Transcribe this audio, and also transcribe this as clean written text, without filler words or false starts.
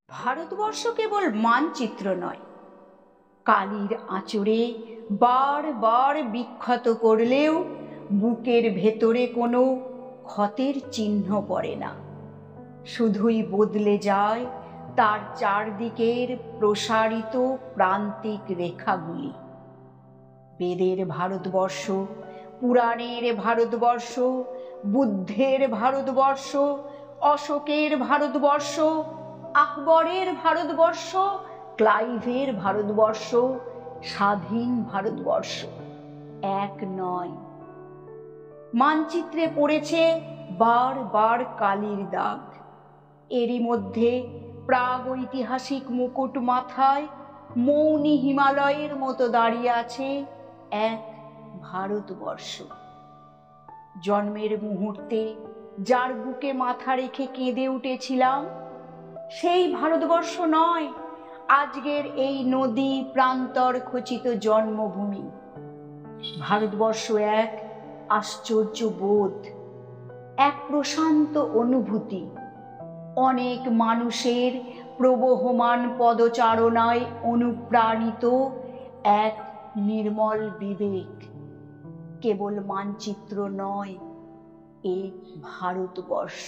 ভারতবর্ষ কেবল মানচিত্র নয়, কালির আঁচড়ে বারবার বিক্ষত করলেও বুকের ভেতরে কোনো ক্ষতের চিহ্ন পড়ে না। শুধুই বদলে যায় তার চারদিকের প্রসারিত প্রান্তিক রেখাগুলি। বেদের ভারতবর্ষ, পুরাণের ভারতবর্ষ, বুদ্ধের ভারতবর্ষ, অশোকের ভারতবর্ষ, আকবরের ভারতবর্ষ, ক্লাইভের ভারতবর্ষ, স্বাধীন ভারতবর্ষ এক নয়। মানচিত্রে পড়েছে বারবার কালির দাগ। এরই মধ্যে প্রাগৈতিহাসিক মুকুট মাথায় মৌনী হিমালয়ের মতো দাঁড়িয়ে আছে এক ভারতবর্ষ। জন্মের মুহূর্তে যার বুকে মাথা রেখে কেঁদে উঠেছিলাম, সেই ভারতবর্ষ নয় আজকের এই নদী প্রান্তর খচিত জন্মভূমি। ভারতবর্ষ এক আশ্চর্য বোধ, এক প্রশান্ত অনুভূতি, অনেক মানুষের প্রবহমান পদচারণায় অনুপ্রাণিত এক নির্মল বিবেক। কেবল মানচিত্র নয়, এ ভারতবর্ষ।